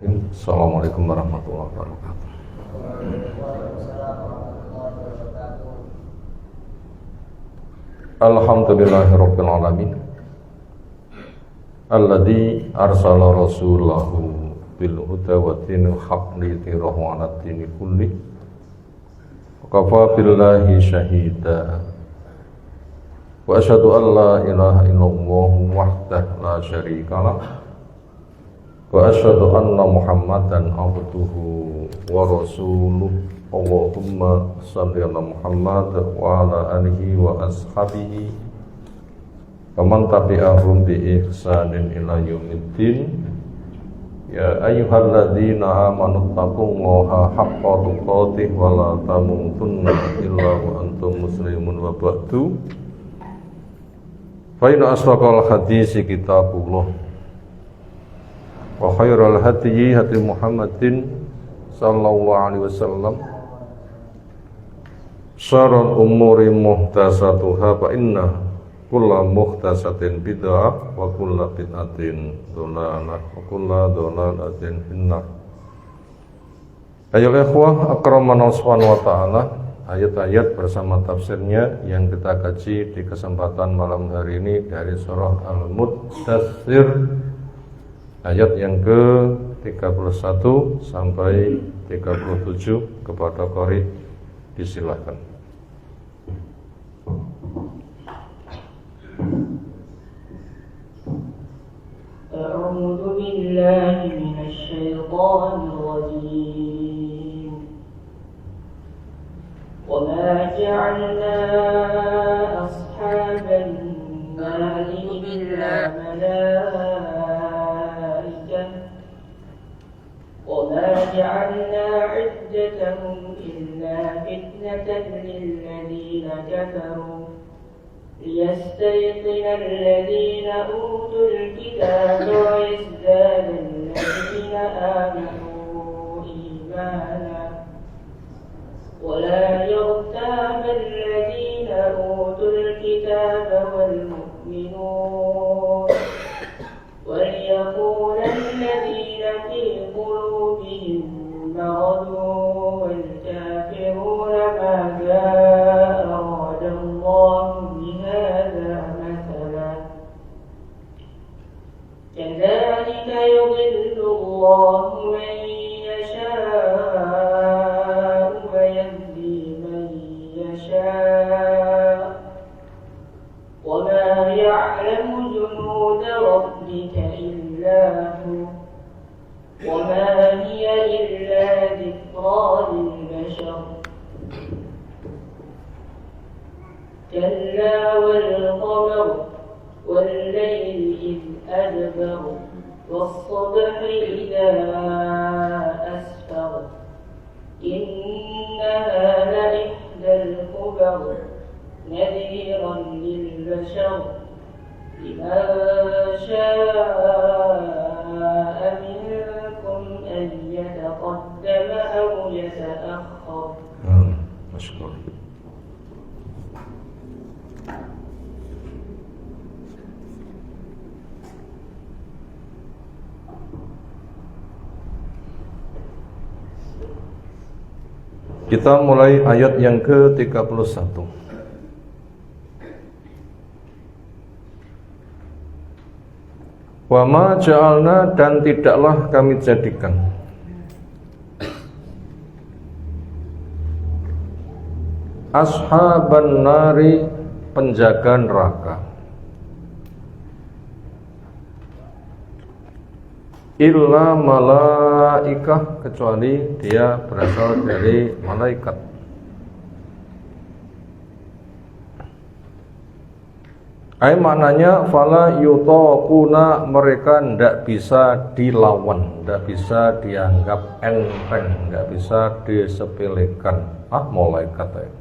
Assalamualaikum warahmatullahi wabarakatuh. Alhamdulillahirabbil alamin. Alladzi arsala rasulahu bil huda wa dinil haqq liyudhhirahu 'alad dini kulli. Kafa billahi syahida. Wa asyhadu an la ilaha illallah wahdahu la syarika lah. Wa asyhadu anna Muhammadan abduhu wa rasuluh. Allahumma shalli ala Muhammad wa ala alihi wa ashabihi wa man tabi'ahum bi ihsanin ila yaumiddin. Ya ayyuhalladzina amanu taqullaha haqqa tuqatih wa la tamutunna illa wa antum muslimun wa ba'du. Fa inna asdaqal hadisi kitabullah wa khairal hadyi hadi Muhammadin sallallahu alaihi wasallam. Syarrul umuri muhdatsatuha fa inna kulla muhdatsatin bid'ah wa kulla bid'atin dhalalah wa kulla dhalalatin finnar. Ayolah ikhwah akramana subhanahu wa ta'ala, ayat-ayat bersama tafsirnya yang kita kaji di kesempatan malam hari ini dari surah Al-Muddatsir ayat yang ke-31 sampai 37. Kepada qari disilahkan. أعوذ بالله من الشيطان الرجيم وما جعلنا أصحاب النار إلا ملائكة وما جعلنا عدتهم إلا فتنة للذين كفروا ليستيقن الذين أوتوا الكتاب ويزداد الذين آمنوا إيمانا ولا يرتاب الذين أوتوا الكتاب والمؤمنون وليقول الذين في قلوبهم مرض والكافرون ماذا أراد الله بهذا مثلا كذلك يضل الله من يشاء ويهدي من يشاء وما يعلم جنود ربك إلا هو وما هي إلا ذكرى للبشر كلا والقمر والليل إذ أدبر والصبح إذا أسفر إنها لإحدى الكبر نذيرا للبشر لمن شاء منكم أن يتقدم أو يتأخر. مشكور. Kita mulai ayat yang ke-31. Wa ma ja'alna, dan tidaklah kami jadikan ashaban nari, penjaga neraka, illa malaikah, kecuali dia berasal dari malaikat. Ay, maknanya fala yutaquna, mereka ndak bisa dilawan, ndak bisa dianggap enteng, ndak bisa disepelekan. Ah, malaikat ya.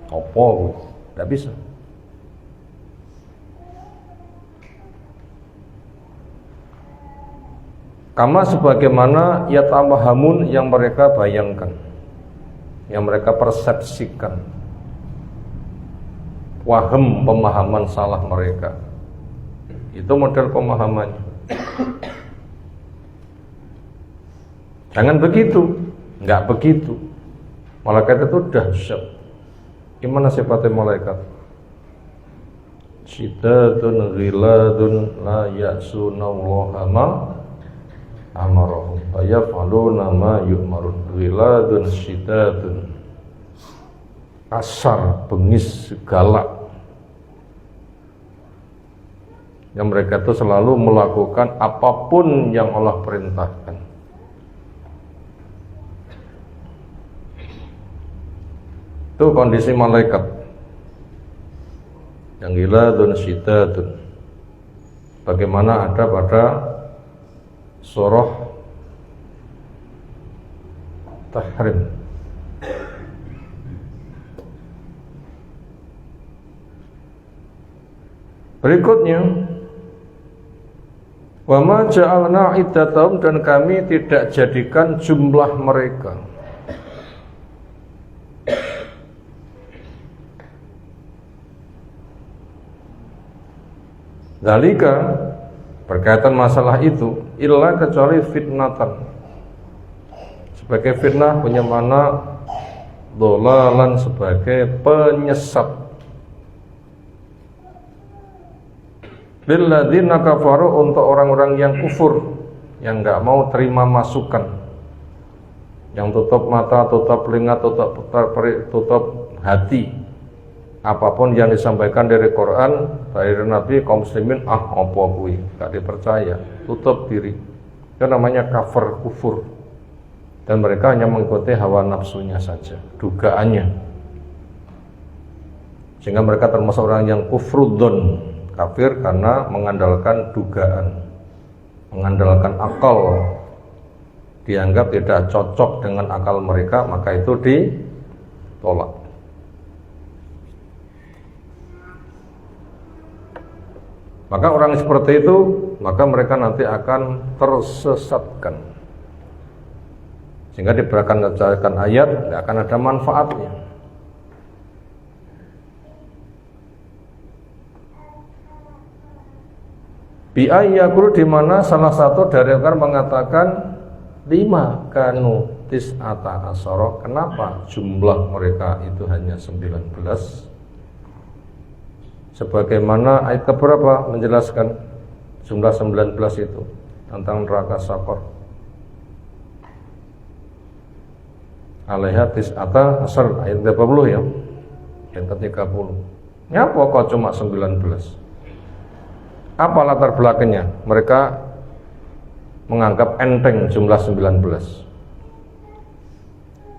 Apa ndak bisa. Kama sebagaimana yatamahamun, yang mereka bayangkan, yang mereka persepsikan. Waham, pemahaman salah mereka. Itu model pemahamannya. Jangan begitu, enggak begitu. Malaikat itu dahsyat. Gimana sifatnya malaikat? Syidatun ghiladun la ya'sunallaha ma amarahum wa yaf'aluna ma yu'marun. Ghiladun syidatun, kasar, bengis, galak. Yang mereka itu selalu melakukan apapun yang Allah perintahkan. Itu kondisi malaikat yang ghiladun syidatun, bagaimana ada pada surah Tahrim. Berikutnya, wa ma ja'alna iddatahum, dan kami tidak jadikan jumlah mereka. Zalika, berkaitan masalah itu, illa kecuali fitnatan, sebagai fitnah, punya mana dolalan, sebagai penyesat, lilladzina kafaru, untuk orang-orang yang kufur, yang enggak mau terima masukan, yang tutup mata, tutup telinga, tutup hati. Apapun yang disampaikan dari Quran, dari Nabi, kaum muslimin, apa kuwi, gak dipercaya, tutup diri. Itu namanya kafir, kufur. Dan mereka hanya mengikuti hawa nafsunya saja, dugaannya. Sehingga mereka termasuk orang yang kufrudun, kafir karena mengandalkan dugaan, mengandalkan akal. Dianggap tidak cocok dengan akal mereka, maka itu ditolak. Maka orang seperti itu, maka mereka nanti akan tersesatkan. Sehingga diberikan ayat, tidak akan ada manfaatnya. Bi'ayyakul, di mana salah satu dari mereka mengatakan 5 kanu tis'ata asyara. Kenapa jumlah mereka itu hanya 19? Sebagaimana ayat keberapa menjelaskan jumlah 19 itu tentang neraka Saqar. Alaiha tis'ata asyar, ayat 30 ya. Ayat ke-30. Ngapa kok cuma 19? Apa latar belakangnya? Mereka menganggap enteng jumlah 19.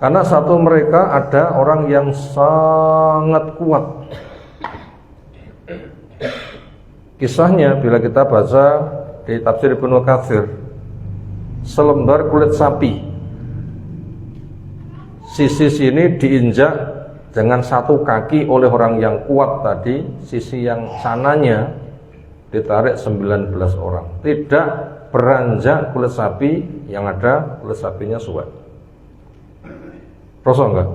Karena satu, mereka ada orang yang sangat kuat. Kisahnya bila kita baca di tafsir Ibnu Katsir, selembar kulit sapi, sisi sini diinjak dengan satu kaki oleh orang yang kuat tadi, sisi yang sananya ditarik 19 orang. Tidak beranjak kulit sapi, yang ada kulit sapinya suwet. Rasa enggak?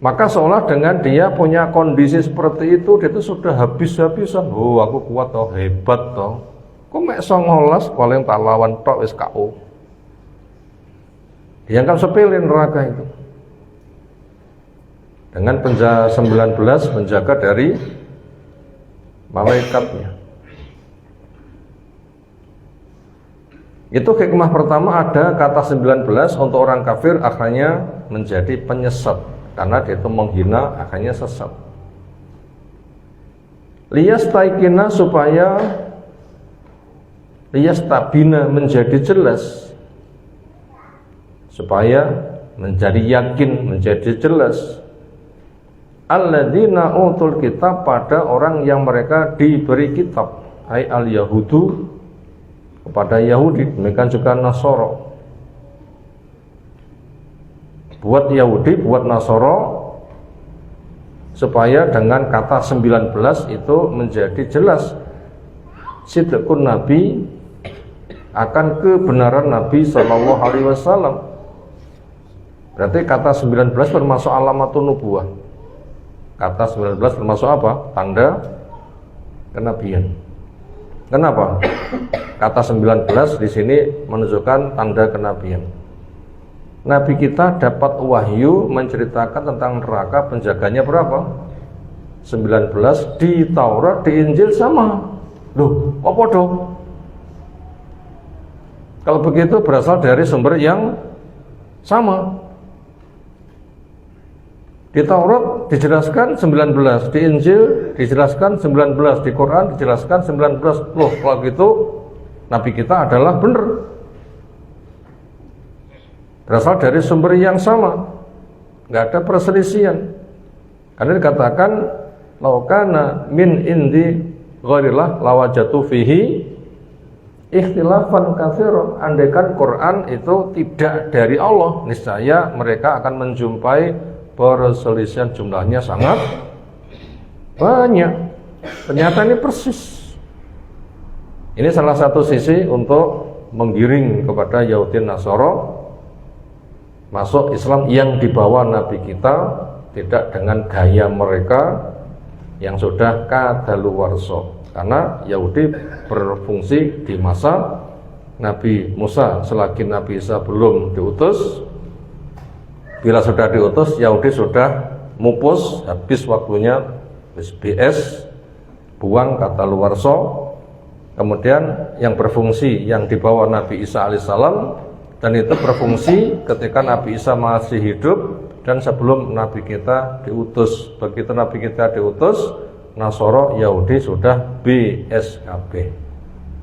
Maka seolah dengan dia punya kondisi seperti itu, dia itu sudah habis-habisan. Oh, aku kuat toh, hebat toh. Kok mek 19 paling tak lawan tok wis KO. Dianggap sepele neraka itu. Dengan 19 menjaga dari malaikatnya. Itu hikmah pertama, ada kata 19 untuk orang kafir akhirnya menjadi penyesat. Karena dia itu menghina, akhirnya sesat. Liyastaikina, supaya liyastabina, menjadi jelas, supaya menjadi yakin, menjadi jelas. Alladzina utul kitab, pada orang yang mereka diberi kitab, ai al-yahudu, kepada Yahudi, demikian juga Nasara. Buat Yahudi, buat Nasara, supaya dengan kata 19 itu menjadi jelas sidqun Nabi, akan kebenaran Nabi Sallallahu Alaihi Wasallam. Berarti kata 19 termasuk alamatun nubuwah. Kata 19 termasuk apa? Tanda kenabian. Kenapa? Kata 19 di sini menunjukkan tanda kenabian. Nabi kita dapat wahyu menceritakan tentang neraka, penjaganya berapa? 19. Di Taurat, di Injil sama. Loh, apa dong? Kalau begitu berasal dari sumber yang sama. Di Taurat dijelaskan 19, di Injil dijelaskan 19, di Quran dijelaskan 19. Loh, kalau gitu Nabi kita adalah benar. Berasal dari sumber yang sama. Nggak ada perselisihan. Karena dikatakan laukana min indi ghairillah lawajatu fihi ikhtilafan katsiran. Andaikan Quran itu tidak dari Allah, niscaya mereka akan menjumpai perselisihan, jumlahnya sangat banyak. Ternyata ini persis. Ini salah satu sisi untuk menggiring kepada Yahudi Nasara masuk Islam yang dibawa Nabi kita, tidak dengan gaya mereka yang sudah kadaluwarsa. Karena Yahudi berfungsi di masa Nabi Musa, selagi Nabi Isa belum diutus. Bila sudah diutus, Yahudi sudah mupus, habis waktunya, BS, buang kadaluwarsa. Kemudian yang berfungsi yang dibawa Nabi Isa alaihissalam, dan itu berfungsi ketika Nabi Isa masih hidup dan sebelum Nabi kita diutus. Begitu Nabi kita diutus, Nasara Yahudi sudah BSKB.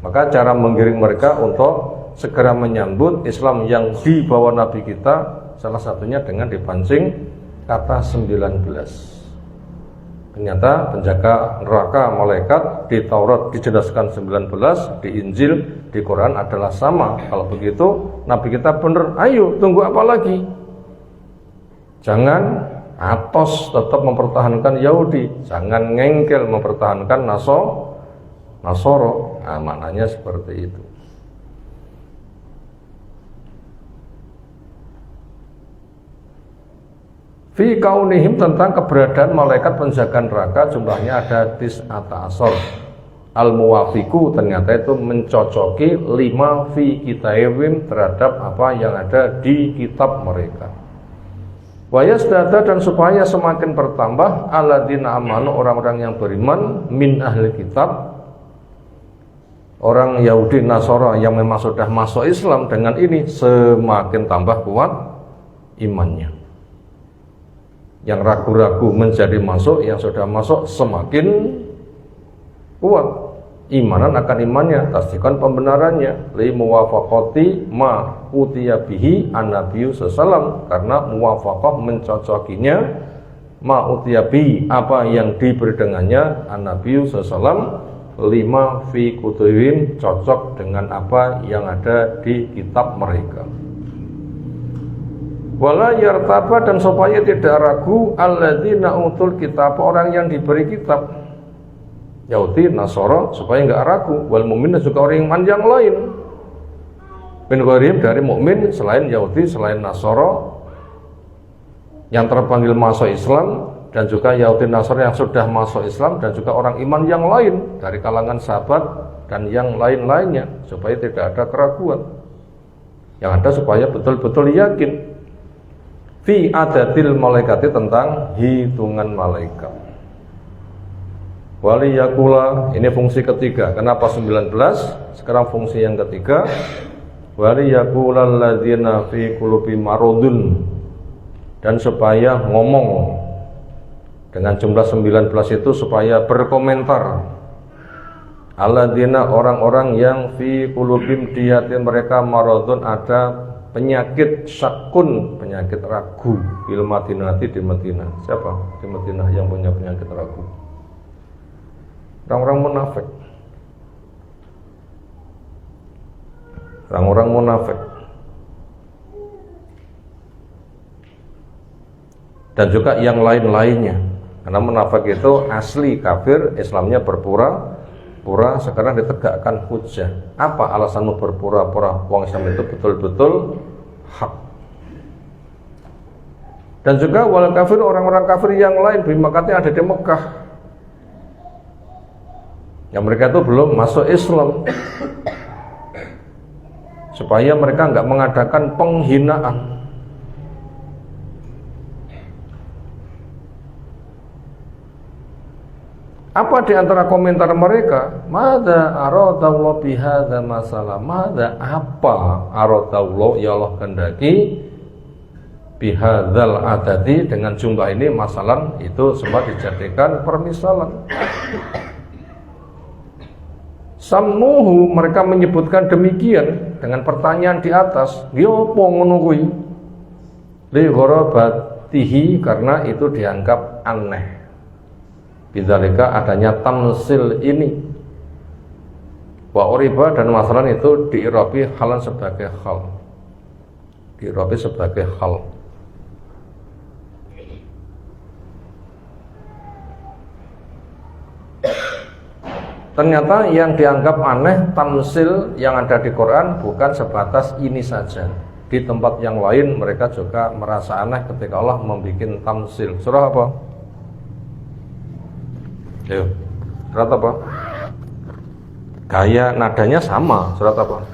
Maka cara menggiring mereka untuk segera menyambut Islam yang dibawa Nabi kita, salah satunya dengan dipancing kata 19. Ternyata penjaga neraka malaikat di Taurat dijelaskan 19, di Injil, di Quran adalah sama. Kalau begitu Nabi kita benar, ayo tunggu apa lagi? Jangan atos tetap mempertahankan Yahudi, jangan ngengkel mempertahankan Nasoro. Nah, maknanya seperti itu. Fi kaunihim, tentang keberadaan malaikat penjaga neraka, jumlahnya ada tis'ata asor. Al-muwafiqu, ternyata itu mencocoki 5 fi kitabihim, terhadap apa yang ada di kitab mereka. Wa yasdada, dan supaya semakin bertambah alladzina amanu, orang-orang yang beriman, min ahli kitab, orang Yahudi Nasara yang memang sudah masuk Islam, dengan ini semakin tambah kuat imannya. Yang ragu-ragu menjadi masuk, yang sudah masuk semakin kuat imanan akan imannya, tasdikan pembenarannya, li muwafaqati ma utiya bihi an-nabiyyu sallallahu, karena muwafaqah mencocokinya ma utiya bihi, apa yang diberi dengannya an-nabiyyu sallallahu, lima fi kutubihim, cocok dengan apa yang ada di kitab mereka. Wala yartaba, dan supaya tidak ragu alladzina utul kitab, orang yang diberi kitab Yahudi Nasara, supaya enggak ragu, wal mukmin, juga orang iman yang lain min ghairihim, dari mukmin selain Yahudi, selain Nasara yang terpanggil masuk Islam, dan juga Yahudi Nasara yang sudah masuk Islam, dan juga orang iman yang lain dari kalangan sahabat dan yang lain-lainnya, supaya tidak ada keraguan. Yang ada supaya betul-betul yakin fi adatil malaikati, tentang hitungan malaikat. Wali yakula, ini fungsi ketiga. Kenapa 19? Sekarang fungsi yang ketiga. Wali yakula alladzina fi qulubi maradun, dan supaya ngomong dengan jumlah 19 itu, supaya berkomentar alladzina, orang-orang yang fi qulubim, di hati mereka maradun, ada penyakit syakun, penyakit ragu, fil madinati, di Madinah. Siapa di Madinah yang punya penyakit ragu? Orang-orang munafik. Orang-orang munafik. Dan juga yang lain-lainnya. Karena munafik itu asli kafir, Islamnya berpura-pura, sekarang ditegakkan hujjah. Apa alasanmu berpura-pura? Wong Islam itu betul-betul hak. Dan juga wal kafir, orang-orang kafir yang lain, bimakatnya ada di Mekah. Yang mereka itu belum masuk Islam, supaya mereka nggak mengadakan penghinaan. Apa di antara komentar mereka? Mada aradallahu bihadza masalah. Mada apa aradallahu ya Allah kehendaki bihadzal adadi dengan jumlah ini masalah itu semua dijadikan permisalan. Sammuhu mereka menyebutkan demikian dengan pertanyaan di atas. Yo apa ngono kuwi? Li gharabatihi karena itu dianggap aneh. Bidzalika adanya tamsil ini. Wa uriba dan masalah itu diirabi halan sebagai hal. Diirabi sebagai hal. Ternyata yang dianggap aneh tamsil yang ada di Quran bukan sebatas ini saja. Di tempat yang lain mereka juga merasa aneh ketika Allah membuat tamsil. Surah apa? Ayo, surat apa? Gaya nadanya sama. Surat apa?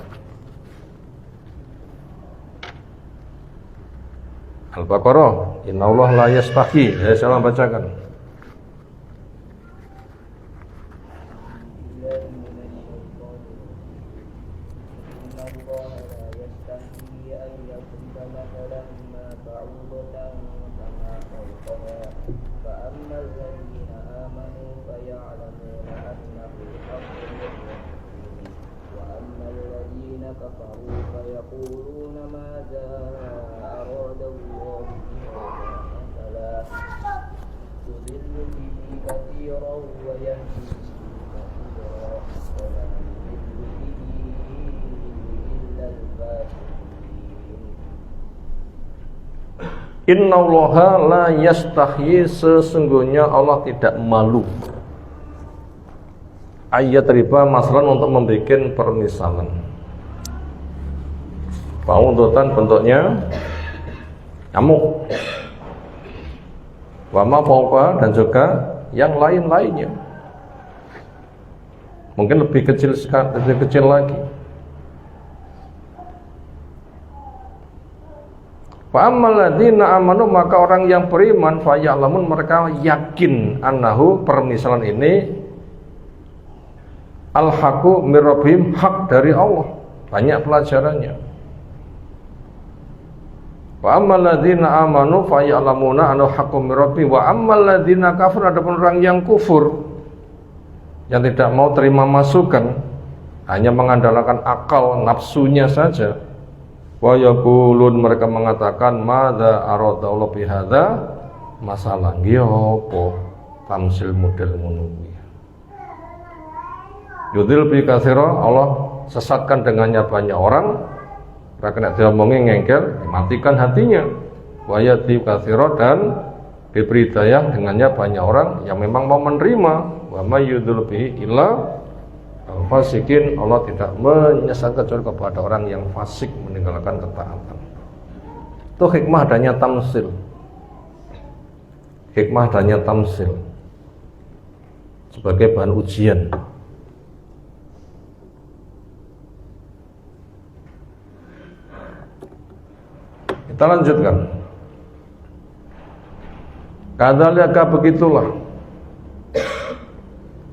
Al-Baqarah. Innallaha la yastahi. Saya bacakan. Innallaha la yastahyi sesungguhnya Allah tidak malu. Ayat riba masalah untuk membuat permisalan. Paundutan bentuknya nyamuk. Wama fauqa dan juga yang lain-lainnya. Mungkin lebih kecil lagi. Fa ammal ladzina amanu maka orang yang beriman fa ya'lamun mereka yakin annahu permisalan ini al-haqqu mir rabbihim hak dari Allah. Banyak pelajarannya. Wa ammal ladzina amanu fa ya'lamuna annahu haqqu mir rabbihim wa ammal ladzina kafir adapun orang yang kufur yang tidak mau terima masukan hanya mengandalkan akal nafsunya saja. Wa yaqulun mereka mengatakan madza aradallahu bihadza masalah nggih apa tamsil model ngono kuwi. Yudil bi katsira Allah sesatkan dengannya banyak orang. Mereka nek diomongi ngengkel dimatikan hatinya. Wa yati katsira dan diberi hidayah dengannya banyak orang yang memang mau menerima. Wa may yudil bihi illa fasikin Allah tidak menyesatkan kecuali kepada orang yang fasik meninggalkan ketaatan. Itu hikmah adanya tamsil. Hikmah adanya tamsil sebagai bahan ujian. Kita lanjutkan. Kadzalika begitulah.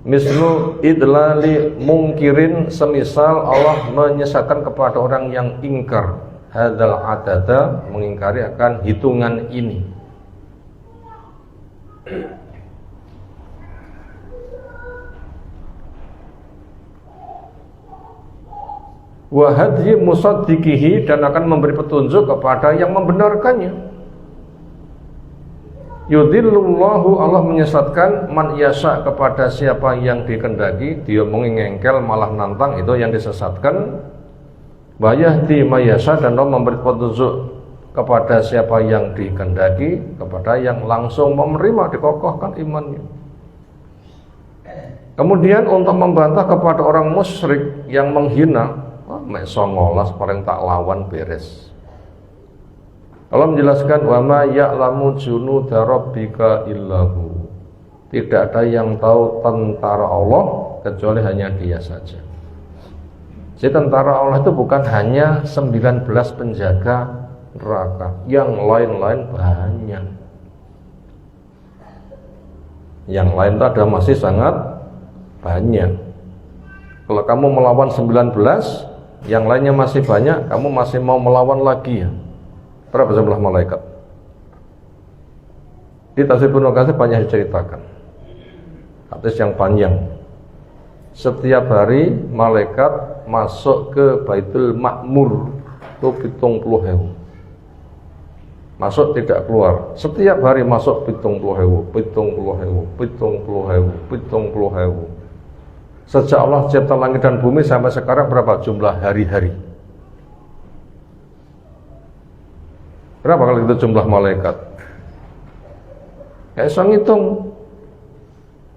Mislu idlali mungkirin semisal Allah menyesatkan kepada orang yang ingkar hadzal adada mengingkari akan hitungan ini. Wa hadyi musaddiqihi dan akan memberi petunjuk kepada yang membenarkannya. Yudhillullahu Allah menyesatkan man yasha kepada siapa yang dikehendaki. Dia mengingengkel malah nantang itu yang disesatkan. Wa yahdi may yasha dan Allah memberi petunjuk kepada siapa yang dikehendaki, kepada yang langsung menerima dikokohkan imannya. Kemudian untuk membantah kepada orang musyrik yang menghina, mek 19 paling tak lawan beres. Allah menjelaskan wa ma ya'lamu junuda rabbika illahu. Tidak ada yang tahu tentara Allah kecuali hanya dia saja. Jadi tentara Allah itu bukan hanya 19 penjaga neraka, yang lain-lain banyak. Yang lain itu ada masih sangat banyak. Kalau kamu melawan 19, yang lainnya masih banyak, kamu masih mau melawan lagi ya? Berapa jumlah malaikat? Di tafsir Ibnu Katsir banyak diceritakan. Hadis yang panjang. Setiap hari malaikat masuk ke Baitul Ma'mur itu 70.000. Masuk tidak keluar. Setiap hari masuk 70.000. Sejak Allah cipta langit dan bumi sampai sekarang berapa jumlah hari-hari? Berapa kali itu jumlah malaikat? Kayak bisa ngitung.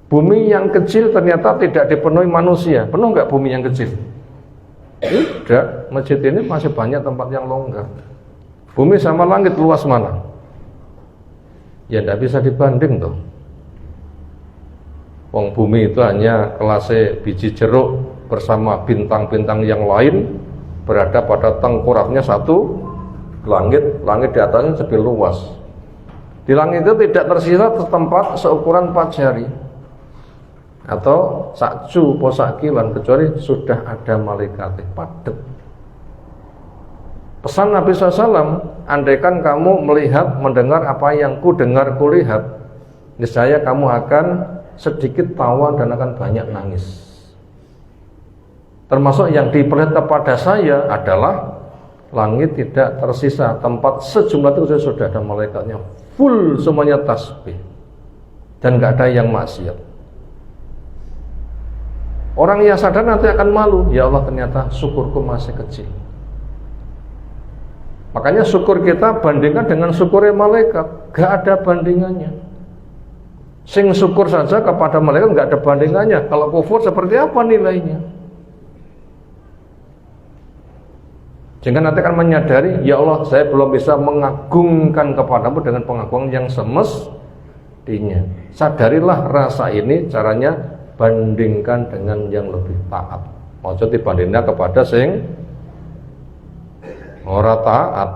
Bumi yang kecil ternyata tidak dipenuhi manusia. Penuh nggak bumi yang kecil? Tidak. Masjid ini masih banyak tempat yang longgar. Bumi sama langit luas mana? Ya tidak bisa dibanding tuh. Wong bumi itu hanya kelasnya biji jeruk bersama bintang-bintang yang lain berada pada tengkoraknya satu langit. Langit di atasnya lebih luas. Di langit itu tidak tersisa tempat seukuran 4 jari atau sakju posak kilan, kecuali sudah ada malaikat padet. Pesan Nabi SAW, andaikan kamu melihat, mendengar apa yang ku dengar, ku lihat, niscaya kamu akan sedikit tawa dan akan banyak nangis. Termasuk yang diperlihatkan pada saya adalah langit tidak tersisa tempat sejumlah itu sudah ada malaikatnya, full semuanya tasbih dan nggak ada yang maksiat. Orang yang sadar nanti akan malu, ya Allah ternyata syukurku masih kecil. Makanya syukur kita bandingkan dengan syukurnya malaikat, gak ada bandingannya. Sing syukur saja kepada malaikat gak ada bandingannya. Kalau kufur seperti apa nilainya? Sehingga nanti akan menyadari, ya Allah saya belum bisa mengagungkan kepadamu dengan pengagungan yang semestinya. Sadarilah rasa ini, caranya bandingkan dengan yang lebih taat. Maksud dibandingkan kepada sing ora taat.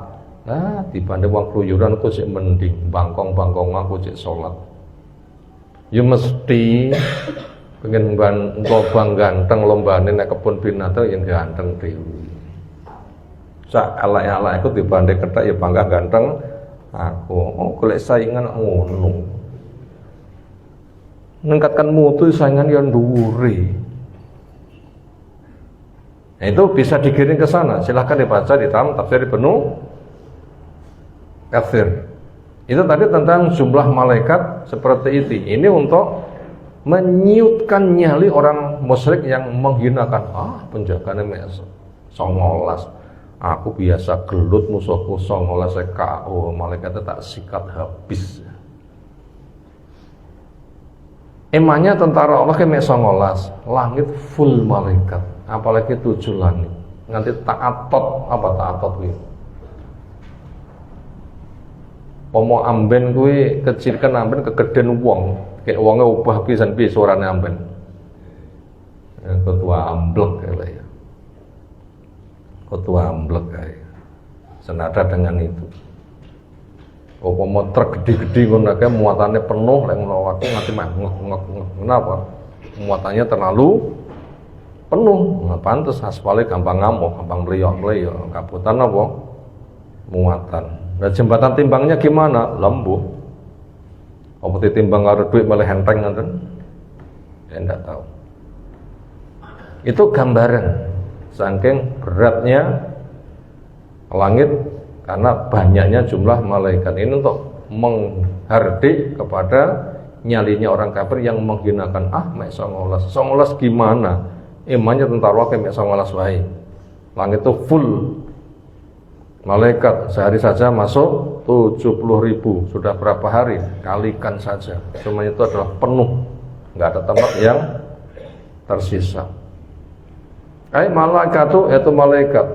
Nah, dibanding wong kluyuran ku sik mending, bangkong-bangkong aku cek salat. Ya mesti pengen bang ganteng lombane nek kebun binatang yang ganteng dhewe. Sak alak-alak aku dibanding ketek ya bangga ganteng aku. Oh, golek saingan ngono. Meningkatkan mutu saingan yang dhuwure. Nah, itu bisa digiring ke sana. Silahkan dibaca di dalam tafsir Ibnu Katsir. Itu tadi tentang jumlah malaikat seperti itu. Ini untuk menyiutkan nyali orang musyrik yang menghinakan. Penjaganya mek 19. Aku biasa gelut musuhku 19 KO. Malaikatnya tak sikat habis. Emangnya tentara Allah kayak 19, langit full malaikat, apalagi 7 langit. Nanti ta'atot, apa ta'atot kuwi? Pomo amben kuwi kecilkan amben kegeden wong, kayak wonge ubah pisan piye suarane amben. Ketua amblek ya. Ketua amblek kae. Senada dengan itu. Upama truk gede-gede ngono kae muatannya penuh lek ngono waktu nganti ngek. Kenapa? Muatannya terlalu penuh. Nah, pantes aspalnya gampang ngamuk, gampang mleyok-mleyok. Kabutan apa? Muatan. Nah, jembatan timbangnya gimana? Lembu. Apa ditimbang karo duit malah henteng ngoten? Ya enggak tahu. Itu gambaran saking beratnya langit karena banyaknya jumlah malaikat ini untuk menghardik kepada nyalinya orang kafir yang menghinakan mek 19 gimana? Imannya tentara kayak mek 19 wae. Langit itu full malaikat, sehari saja masuk 70.000. Sudah berapa hari? Kalikan saja. Semuanya itu adalah penuh. Enggak ada tempat yang tersisa. Malaikatu yaitu malaikat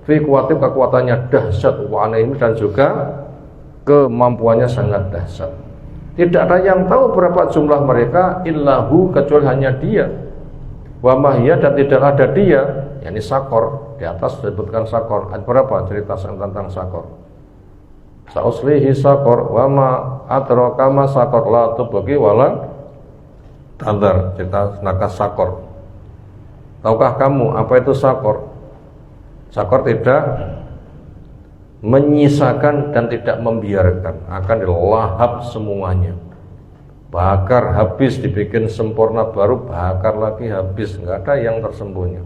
fi kuwatin, kekuatannya dahsyat wa alaihim, dan juga kemampuannya sangat dahsyat. Tidak ada yang tahu berapa jumlah mereka illahu, kecuali hanya dia. Wa mahya dan tidak ada dia, yakni sakor. Di atas disebutkan sakor. Ada berapa cerita tentang sakor? Sa'uslihi sakor wa ma adraka ma sakor la tubqi wala tadar. Cerita neraka sakor. Tahukah kamu apa itu sakor? Sakor tidak menyisakan dan tidak membiarkan, akan dilahap semuanya. Bakar habis, dibikin sempurna baru bakar lagi habis, nggak ada yang tersembunyi.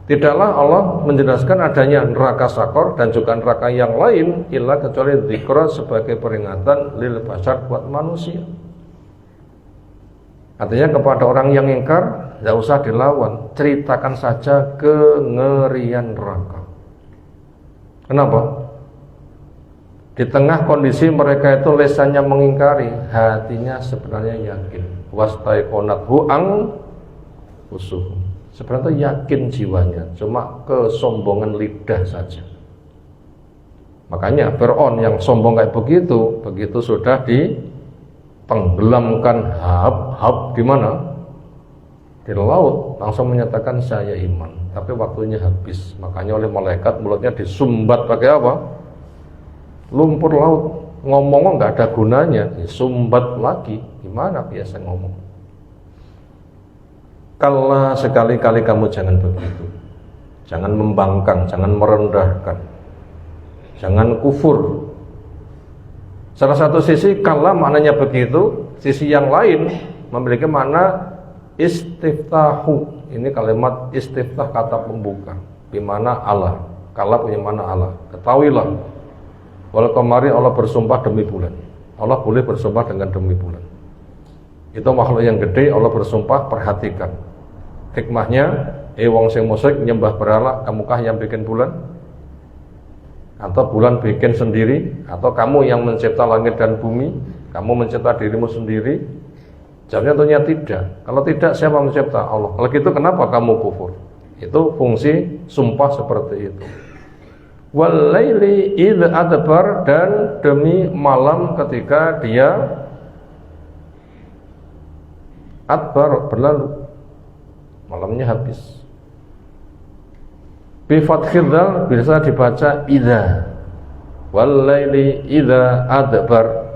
Tidaklah Allah menjelaskan adanya neraka sakor dan juga neraka yang lain illa kecuali dzikra sebagai peringatan lil bashar buat manusia. Artinya kepada orang yang ingkar tidak usah dilawan, ceritakan saja kengerian neraka. Kenapa? Di tengah kondisi mereka itu lesannya mengingkari, hatinya sebenarnya yakin. Wastaiqonathu ang usuh. Sebenarnya yakin jiwanya, cuma kesombongan lidah saja. Makanya Fir'aun yang sombong kayak begitu, begitu sudah ditenggelamkan hab di mana? Di laut, langsung menyatakan saya iman. Tapi waktunya habis. Makanya oleh malaikat mulutnya disumbat pakai apa? Lumpur laut. Ngomong nggak ada gunanya, disumbat lagi. Gimana biasa ngomong? Kala sekali-kali kamu jangan begitu. Jangan membangkang, jangan merendahkan. Jangan kufur. Salah satu sisi kala maknanya begitu, sisi yang lain memiliki makna istiftahu. Ini kalimat istiftah kata pembuka. Di mana Allah. Kala punya makna Allah. Ketahuilah. Wal qamari Allah bersumpah demi bulan. Allah boleh bersumpah dengan demi bulan. Itu makhluk yang gede, Allah bersumpah, perhatikan. Hikmahnya, wong sing musyrik nyembah berhala, kamukah yang bikin bulan? Atau bulan bikin sendiri? Atau kamu yang mencipta langit dan bumi? Kamu mencipta dirimu sendiri? Jawabnya tentunya tidak. Kalau tidak, siapa mencipta? Allah. Kalau gitu kenapa kamu kufur? Itu fungsi sumpah seperti itu. Walaili idh adbar, dan demi malam ketika dia adbar, berlalu. Malamnya habis. Bi fathil dzal bisa dibaca idza. Walaili idza adbar.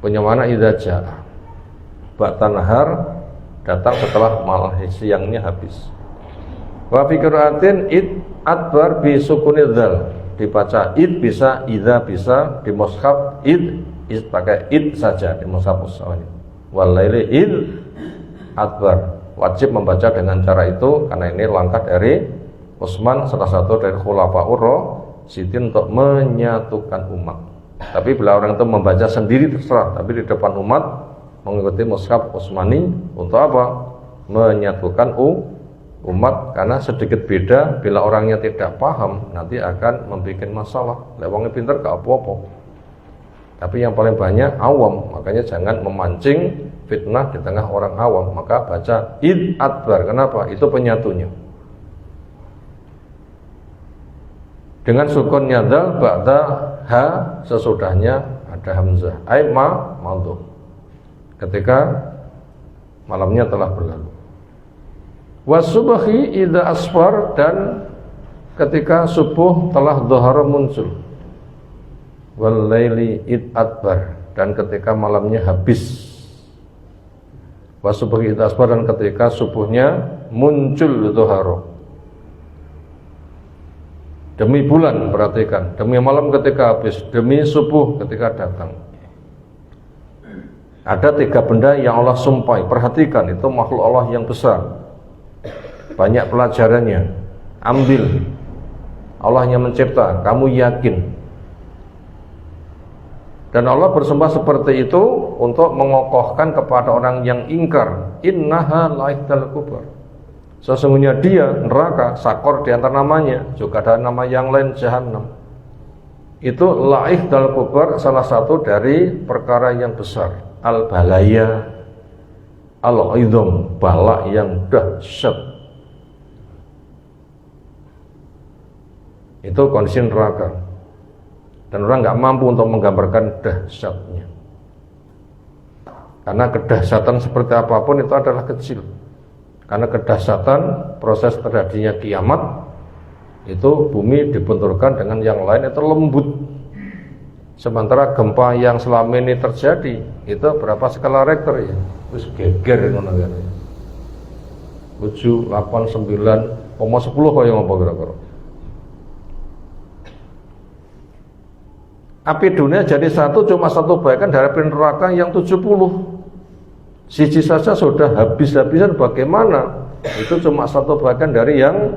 Punya makna idza jaa. Ba'da nahar, datang setelah malam siangnya habis. Wa fi qiraatin id adbar bi sukunil dzal. Dibaca id bisa, idza bisa, di mushaf id pakai id saja di mushaf usawani. Walaili id adbar. Wajib membaca dengan cara itu karena ini langkah dari Utsman, salah satu dari khulafaur rasyidin untuk menyatukan umat. Tapi bila orang itu membaca sendiri terserah, tapi di depan umat mengikuti mushaf Utsmani untuk apa? Menyatukan umat, karena sedikit beda bila orangnya tidak paham nanti akan membuat masalah. Lewangnya pinter gak apa-apa. Tapi yang paling banyak awam, makanya jangan memancing fitnah di tengah orang awam. Maka baca id adbar. Kenapa? Itu penyatunya. Dengan sukunnya dzal ba'da ha, sesudahnya ada hamzah. Ai ma madhu. Ketika malamnya telah berlalu. Wasubhi idza asfar, dan ketika subuh telah dhahara muncul. Wal laili id adbar, dan ketika malamnya habis. Wasubhi id asfar, dan ketika subuhnya muncul dhahara. Demi bulan, perhatikan, demi malam ketika habis, demi subuh ketika datang. Ada 3 benda yang Allah sumpahi. Perhatikan, itu makhluk Allah yang besar. Banyak pelajarannya. Ambil. Allah yang mencipta, kamu yakin. Dan Allah bersumpah seperti itu untuk mengokohkan kepada orang yang ingkar. Innaha la'ihdal kubar. Sesungguhnya dia, neraka, sakor di antara namanya, juga ada nama yang lain, Jahannam. Itu la'ihdal kubar, salah satu dari perkara yang besar. Al-balaya, al-idham, bala yang dahsyat. Itu kondisi neraka. Dan orang nggak mampu untuk menggambarkan dahsyatnya. Karena kedahsyatan seperti apapun itu adalah kecil. Karena kedahsyatan proses terjadinya kiamat itu bumi dibenturkan dengan yang lain itu lembut. Sementara gempa yang selama ini terjadi itu berapa skala Richter ya? Terus geger ngono kan. 7, 8, 9, 10 kaya ngapa kira-kira. Api dunia jadi satu cuma satu bagian dari api neraka yang 70. Siji saja sudah habis-habisan, bagaimana? Itu cuma satu bagian dari yang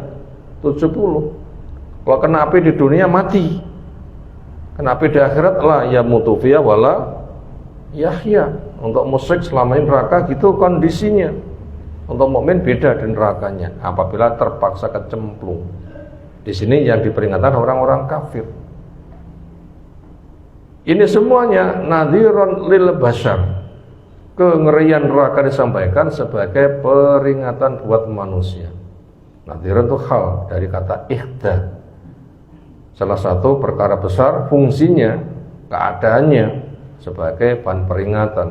70. Kalau kena api di dunia mati. Kena api di akhirat lah ya mutufiya wala yahya. Untuk musyrik selama ini neraka gitu kondisinya. Untuk mukmin beda di nerakanya apabila terpaksa kecemplung. Di sini yang diperingatkan orang-orang kafir. Ini semuanya nadhiron lil bashar. Kengerian neraka disampaikan sebagai peringatan buat manusia. Nadhiron itu hal dari kata ihda. Salah satu perkara besar fungsinya, keadaannya sebagai bahan peringatan.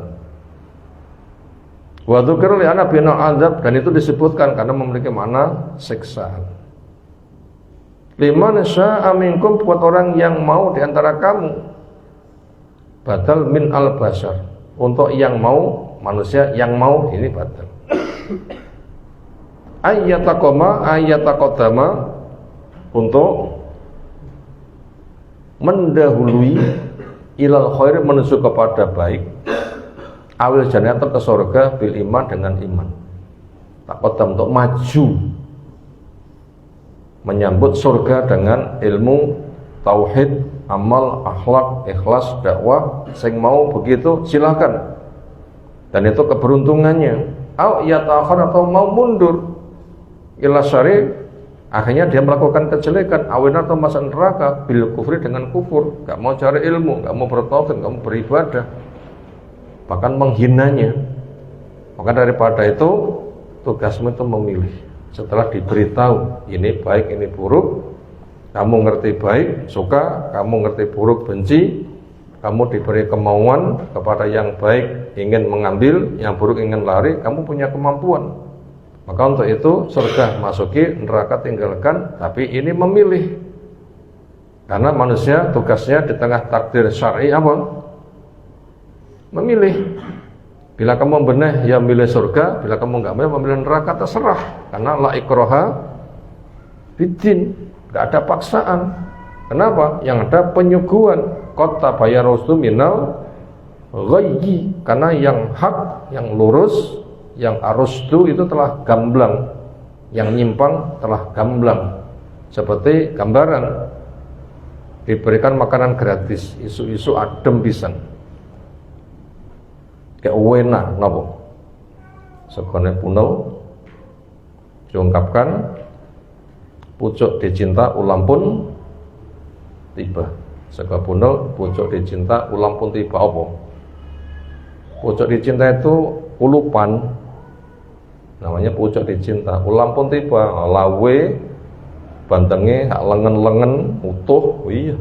Wa dzukira li anna bina azab, dan itu disebutkan karena memiliki makna siksaan. Liman syaa minkum, buat orang yang mau di antara kamu. Badal min al-bashar, untuk yang mau, manusia yang mau, ini badal. Ayatakodama, untuk mendahului ilal khair, menuju kepada baik, awil jannah, ke surga, bil iman, dengan iman. Takodam, untuk maju menyambut surga dengan ilmu, tauhid, amal, akhlak, ikhlas, dakwah. Sing mau begitu silahkan, dan itu keberuntungannya. Au yatakhir, atau mau mundur ila syari, akhirnya dia melakukan kejelekan, awin atau masuk neraka, bil kufri, dengan kufur, gak mau cari ilmu, gak mau bertauhid, gak mau beribadah, bahkan menghinanya. Maka daripada itu tugasmu itu memilih. Setelah diberitahu ini baik, ini buruk, kamu ngerti baik, suka, kamu ngerti buruk, benci, kamu diberi kemauan kepada yang baik, ingin mengambil, yang buruk ingin lari, kamu punya kemampuan. Maka untuk itu surga masuki, neraka tinggalkan, tapi ini memilih. Karena manusia tugasnya di tengah takdir syar'i apa? Memilih. Bila kamu benar ya milih surga, bila kamu enggak memilih neraka, terserah. Karena la ikraha fiddin. Gak ada paksaan. Kenapa? Yang ada penyuguhan. Qad tabayyana rusdu minal ghayyi. Karena yang hak, yang lurus, yang arusdu itu telah gamblang. Yang nyimpang telah gamblang. Seperti gambaran diberikan makanan gratis, isu-isu adem pisan. Kayak wena napa? Segone punel diungkapkan, pucuk dicinta ulam pun tiba. Sega punel pucuk dicinta ulam pun tiba apa? Pucuk dicinta itu ulupan, namanya pucuk dicinta. Ulam pun tiba, lawe bantenge lengen-lengen utuh. Iya,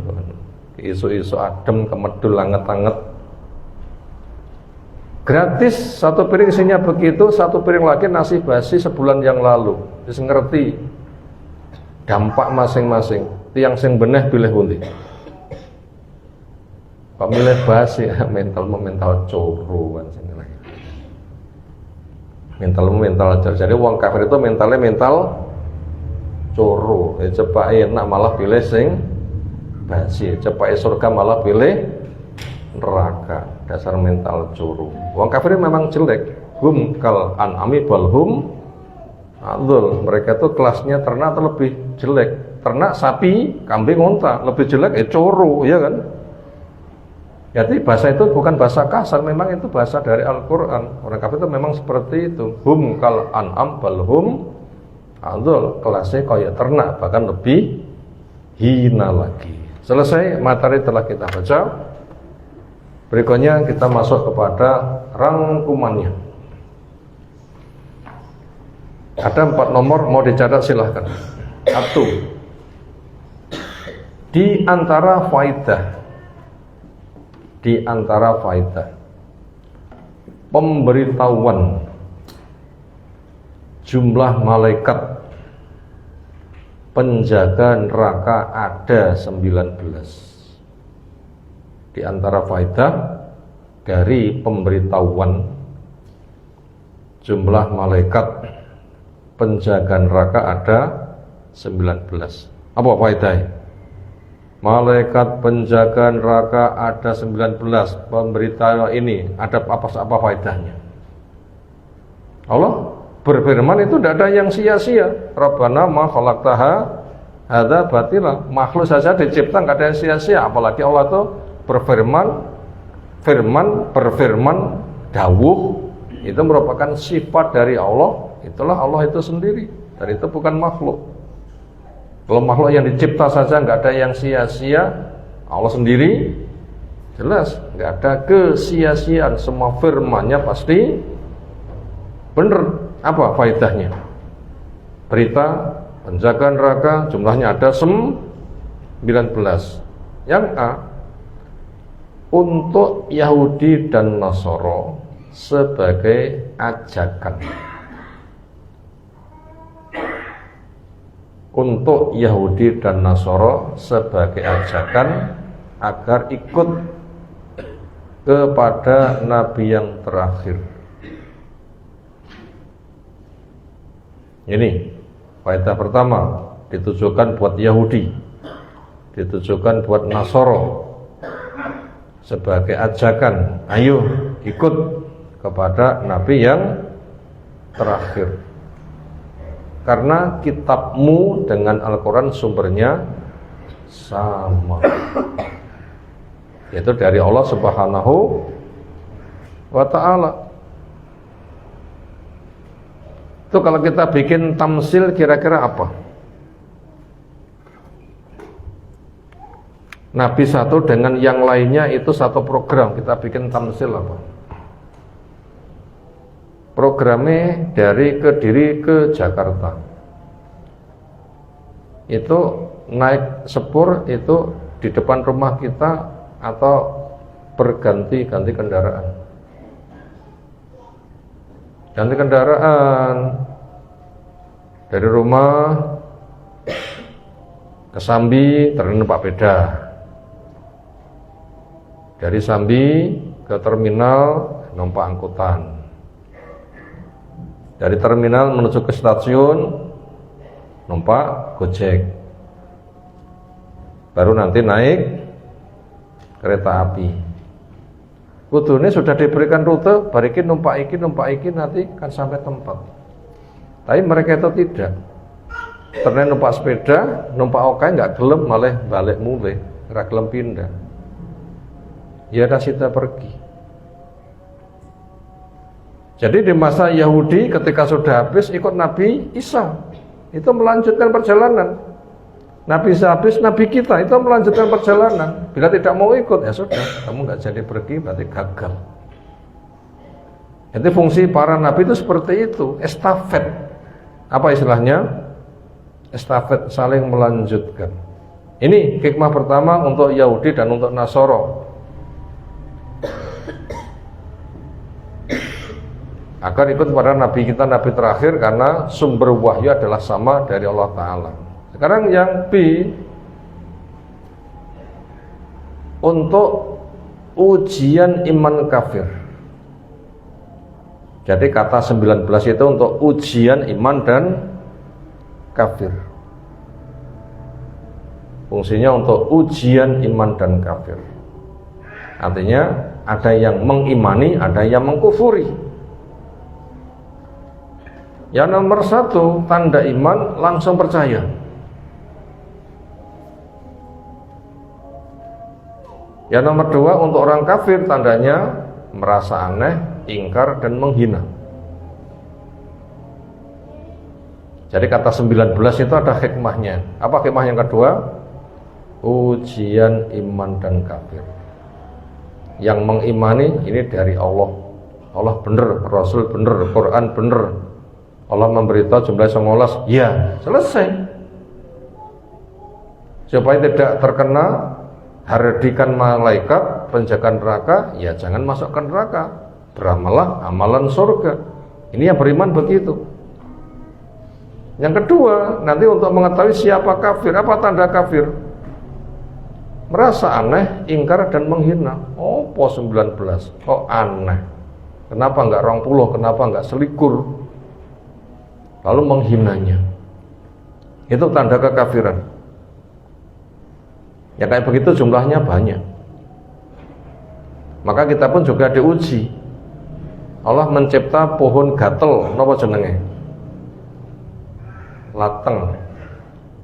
isu-isu adem kemedul anget-anget. Gratis satu piring isinya begitu, satu piring lagi nasi basi sebulan yang lalu. Wis ngerti dampak masing-masing. Tiang sing beneh pilih pundi? Kok milih basi? mental coro kan sing ngene. Mental coro. Jadi wong kafir itu mentalnya mental coro. Cepak enak malah pilih sing basi. Cepak surga malah pilih neraka. Dasar mental coro. Wong kafir memang jelek. Hum kal an'ami bal hum adul. Mereka itu kelasnya ternak lebih jelek. Ternak sapi, kambing, unta lebih jelek coro, ya kan? Jadi bahasa itu bukan bahasa kasar, memang itu bahasa dari Al-Qur'an. Orang kafir itu memang seperti itu. Hum kal an'am bal hum adul. Kelasnya kayak ternak, bahkan lebih hina lagi. Selesai materi telah kita baca. Berikutnya kita masuk kepada rangkumannya. Ada 4 nomor, mau dicatat silahkan. 1. Di antara faidah pemberitahuan jumlah malaikat penjaga neraka ada 19. Di antara faedah dari pemberitahuan jumlah malaikat penjaga neraka ada 19. Apa faedahnya? Malaikat penjaga neraka ada 19. Pemberitahuan ini ada apa faedahnya? Allah berfirman itu tidak ada yang sia-sia. Rabbana ma khalaqtaha hadza batila. Makhluk saja dicipta enggak ada yang sia-sia, apalagi Allah itu berfirman dawuh itu merupakan sifat dari Allah. Itulah Allah itu sendiri, dan itu bukan makhluk. Kalau makhluk yang dicipta saja enggak ada yang sia-sia, Allah sendiri jelas enggak ada kesia-siaan. Semua firman-Nya pasti benar. Apa faedahnya? Berita penjaga neraka jumlahnya ada 19. Yang A, untuk Yahudi dan Nasoro sebagai ajakan. Untuk Yahudi dan Nasoro sebagai ajakan agar ikut kepada Nabi yang terakhir. Ini faedah pertama, ditujukan buat Yahudi, ditujukan buat Nasoro sebagai ajakan, ayo ikut kepada Nabi yang terakhir. Karena kitabmu dengan Al-Quran sumbernya sama, yaitu dari Allah Subhanahu wa ta'ala. Itu kalau kita bikin tamsil kira-kira apa? Nabi satu dengan yang lainnya itu satu program, kita bikin tamsil apa? Programnya dari Kediri ke Jakarta. Itu naik sepur itu di depan rumah kita atau berganti-ganti kendaraan. Ganti kendaraan dari rumah ke Sambi numpak beda, dari Sambi ke terminal numpak angkutan, dari terminal menuju ke stasiun numpak Gojek, baru nanti naik kereta api. Kudune sudah diberikan rute, barikin numpak iki nanti kan sampai tempat. Tapi mereka itu tidak. Ternyata numpak sepeda, numpak okai nggak gelem, malah balik mulai, nggak gelem pindah. Ya dah kita pergi. Jadi di masa Yahudi ketika sudah habis ikut Nabi Isa, itu melanjutkan perjalanan. Nabi Isa habis, Nabi kita itu melanjutkan perjalanan. Bila tidak mau ikut, ya sudah, kamu nggak jadi pergi, berarti gagal. Jadi fungsi para Nabi itu seperti itu, estafet. Apa istilahnya? Estafet, saling melanjutkan. Ini hikmah pertama untuk Yahudi dan untuk Nasoro. Agar ikut pada Nabi kita, Nabi terakhir, karena sumber wahyu adalah sama dari Allah Ta'ala. Sekarang yang B, untuk ujian iman kafir. Jadi kata 19 itu untuk ujian iman dan kafir. Fungsinya untuk ujian iman dan kafir. Artinya ada yang mengimani, ada yang mengkufuri. Yang nomor 1, tanda iman langsung percaya. Yang nomor 2, untuk orang kafir tandanya merasa aneh, ingkar dan menghina. Jadi kata 19 itu ada hikmahnya. Apa hikmah yang kedua? Ujian iman dan kafir. Yang mengimani ini dari Allah. Allah benar, Rasul benar, Quran benar. Allah memberitahu jumlah 19, ya selesai. Supaya tidak terkena hardikan malaikat penjaga neraka, ya jangan masuk ke neraka, beramallah amalan surga. Ini yang beriman begitu. Yang kedua, nanti untuk mengetahui siapa kafir, apa tanda kafir? Merasa aneh, ingkar dan menghina. Oh, 19, kok aneh? Kenapa enggak 20? Kenapa enggak selikur? Lalu menghinanya. Itu tanda kekafiran. Ya kayak begitu jumlahnya banyak. Maka kita pun juga diuji. Allah mencipta pohon gatel, napa jenenge? Lateng.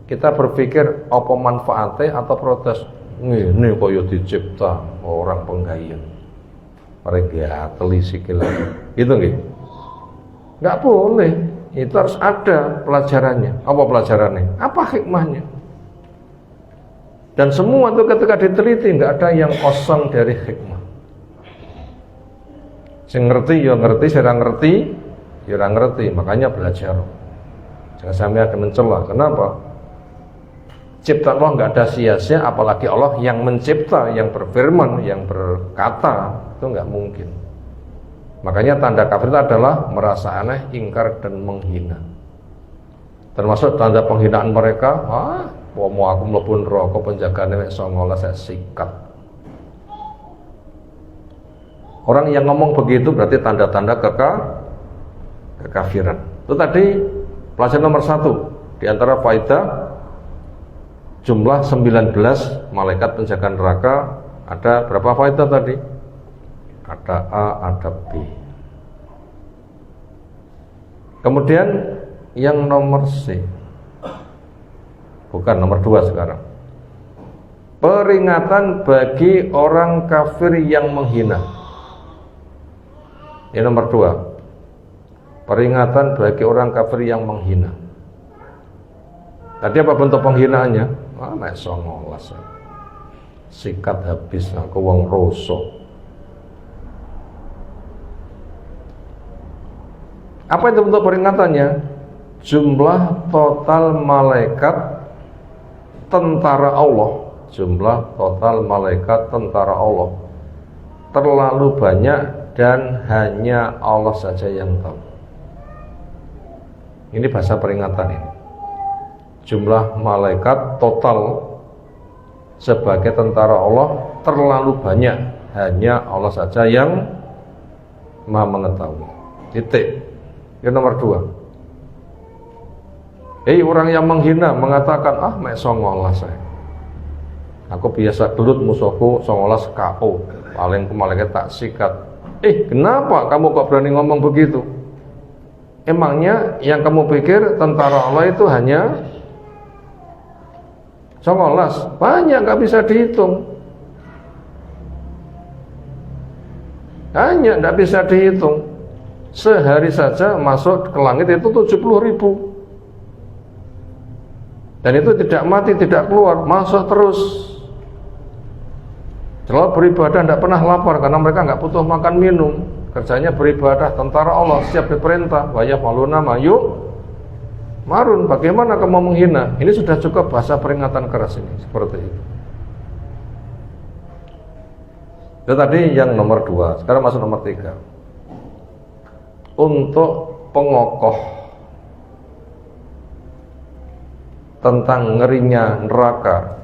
Kita berpikir apa manfaatnya atau protes? Ini kaya dicipta orang penggayaan. Mereka gateli sikil. Gitu nggih? Enggak boleh. Itu harus ada pelajarannya. Apa pelajarannya? Apa hikmahnya? Dan semua itu ketika diteliti enggak ada yang kosong dari hikmah. Sing ngerti ya ngerti, sing ora ngerti ya ora ngerti. Makanya belajar. Jangan sampai ada mencela. Kenapa? Ciptaan Allah enggak ada sia-sia, apalagi Allah yang mencipta, yang berfirman, yang berkata, itu enggak mungkin. Makanya tanda kafir itu adalah merasa aneh, ingkar dan menghina. Termasuk tanda penghinaan mereka, mau aku mlebu neraka penjagane mek 19 saya sikat. Orang yang ngomong begitu berarti tanda-tanda kekafiran. Itu tadi pelajaran nomor 1 di antara faedah jumlah 19 malaikat penjaga neraka. Ada berapa faedah tadi? Ada A, ada B. Kemudian yang nomor C, bukan nomor 2 sekarang. Peringatan bagi orang kafir yang menghina. Ini nomor 2. Peringatan bagi orang kafir yang menghina. Tadi apa bentuk penghinaannya? Nek 19. Sikat habis aku wong rosok. Apa itu bentuk peringatannya? Jumlah total malaikat tentara Allah, jumlah total malaikat tentara Allah terlalu banyak dan hanya Allah saja yang tahu. Ini bahasa peringatan ini. Jumlah malaikat total sebagai tentara Allah terlalu banyak, hanya Allah saja yang Maha mengetahui. Titik. Yang nomor 2. Orang yang menghina mengatakan, mek 19 saya. Aku biasa gelut musuhku 19 KO. Paling malaikat tak sikat. Kenapa kamu kok berani ngomong begitu? Emangnya yang kamu pikir tentara Allah itu hanya 19? Banyak, gak bisa dihitung. Hanya gak bisa dihitung. Sehari saja masuk ke langit itu 70.000. Dan itu tidak mati, tidak keluar, masuk terus. Selalu beribadah, tidak pernah lapar karena mereka nggak butuh makan minum. Kerjanya beribadah, tentara Allah, siap diperintah. Wa yaf'aluna ma yu'marun. Bagaimana kamu menghina? Ini sudah cukup bahasa peringatan keras ini, seperti itu. Itu tadi yang nomor 2. Sekarang masuk nomor 3. Untuk pengokoh tentang ngerinya neraka,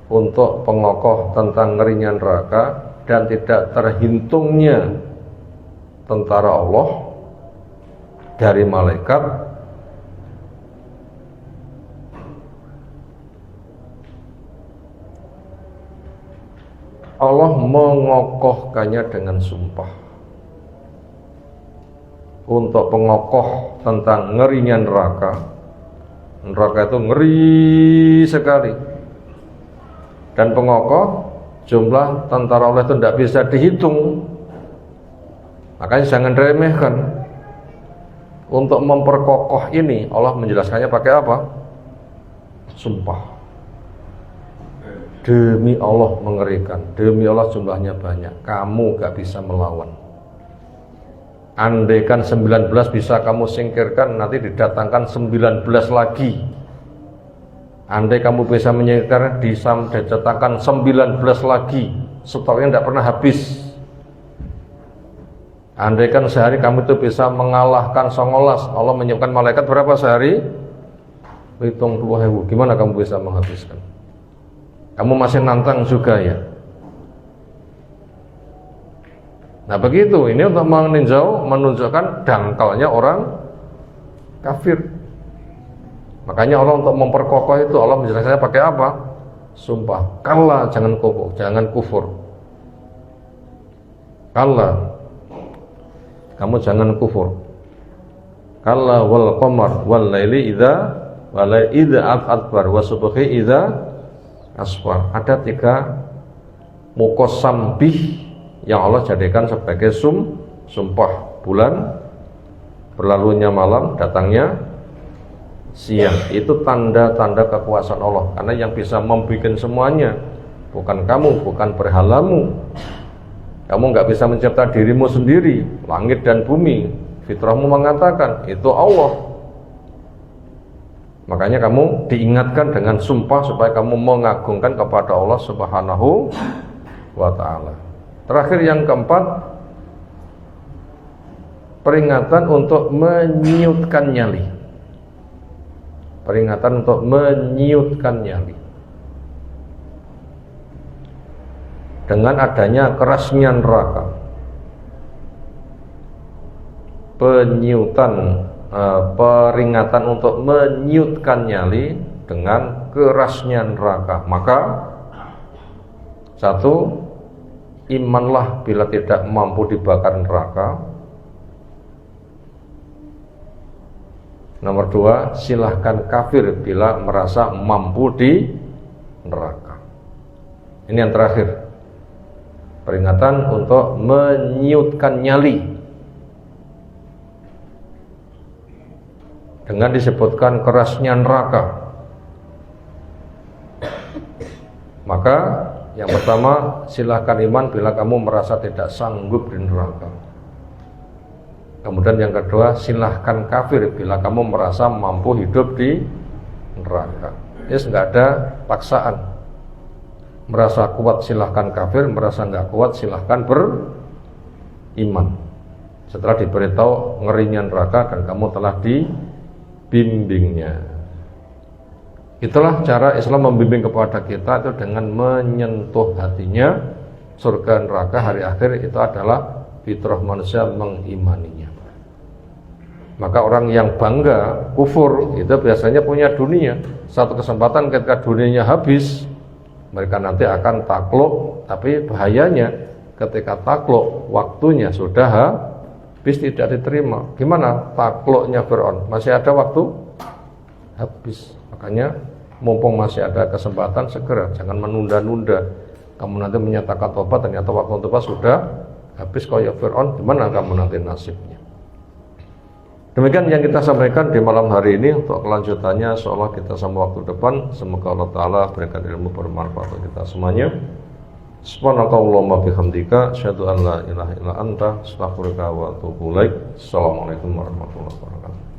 untuk pengokoh tentang ngerinya neraka dan tidak terhitungnya tentara Allah dari malaikat, Allah mengokohkannya dengan sumpah. Untuk pengokoh tentang ngerinya neraka. Neraka itu ngeri sekali. Dan pengokoh jumlah tentara Allah itu tidak bisa dihitung. Makanya jangan remehkan. Untuk memperkokoh ini Allah menjelaskannya pakai apa? Sumpah. Demi Allah mengerikan, demi Allah jumlahnya banyak, kamu gak bisa melawan. Andaikan 19 bisa kamu singkirkan, nanti didatangkan 19 lagi. Andai kamu bisa menyingkirkan, didatangkan 19 lagi. Stoknya tidak pernah habis. Andaikan sehari kamu itu bisa mengalahkan 19, Allah menyiapkan malaikat berapa sehari? Hitung 2000. Gimana kamu bisa menghabiskan? Kamu masih nantang juga ya. Nah begitu, ini untuk menunjukkan dangkalnya orang kafir. Makanya Allah untuk memperkokoh itu, Allah menjelaskannya pakai apa? Sumpah. Kalla, jangan kufur. Kalla, kamu jangan kufur. Kalla wal qamar wal laili idza adbar wa subhi idza asfar. Ada 3 muqassam bih yang Allah jadikan sebagai sumpah. Bulan, berlalunya malam, datangnya siang. Itu tanda-tanda kekuasaan Allah. Karena yang bisa membuat semuanya bukan kamu, bukan berhalamu. Kamu nggak bisa mencipta dirimu sendiri, langit dan bumi. Fitrahmu mengatakan itu Allah. Makanya kamu diingatkan dengan sumpah supaya kamu mengagungkan kepada Allah Subhanahu wa ta'ala. Terakhir yang keempat, peringatan untuk menyiutkan nyali. Peringatan untuk menyiutkan nyali. Dengan adanya kerasnya neraka. Peringatan untuk menyiutkan nyali dengan kerasnya neraka. Maka 1, imanlah bila tidak mampu dibakar neraka. Nomor 2, silahkan kafir bila merasa mampu di neraka. Ini yang terakhir, peringatan untuk menyiutkan nyali. Dengan disebutkan kerasnya neraka. Maka yang pertama, silahkan iman bila kamu merasa tidak sanggup di neraka. Kemudian yang kedua, silahkan kafir bila kamu merasa mampu hidup di neraka. Yes, nggak ada paksaan. Merasa kuat silahkan kafir, merasa nggak kuat silahkan beriman. Setelah diberitahu ngerinya neraka dan kamu telah dibimbingnya. Itulah cara Islam membimbing kepada kita, itu dengan menyentuh hatinya. Surga neraka hari akhir itu adalah fitrah manusia mengimaninya. Maka orang yang bangga kufur itu biasanya punya dunia. Satu kesempatan ketika dunianya habis, mereka nanti akan takluk. Tapi bahayanya ketika takluk waktunya sudah habis, tidak diterima. Gimana takluknya Fir'aun? Masih ada waktu? Habis. Makanya mumpung masih ada kesempatan, segera, jangan menunda-nunda. Kamu nanti menyatakan tobat, ternyata waktu tobat sudah habis kayak Fir'aun, gimana kamu nanti nasibnya? Demikian yang kita sampaikan di malam hari ini. Untuk kelanjutannya seolah kita sama waktu depan. Semoga Allah Ta'ala berikan ilmu bermanfaat untuk kita semuanya. Subhanakallahumma bihamdika asyhadu an la ilaha illa anta astaghfiruka wa atubu ilaik. Assalamualaikum warahmatullahi wabarakatuh.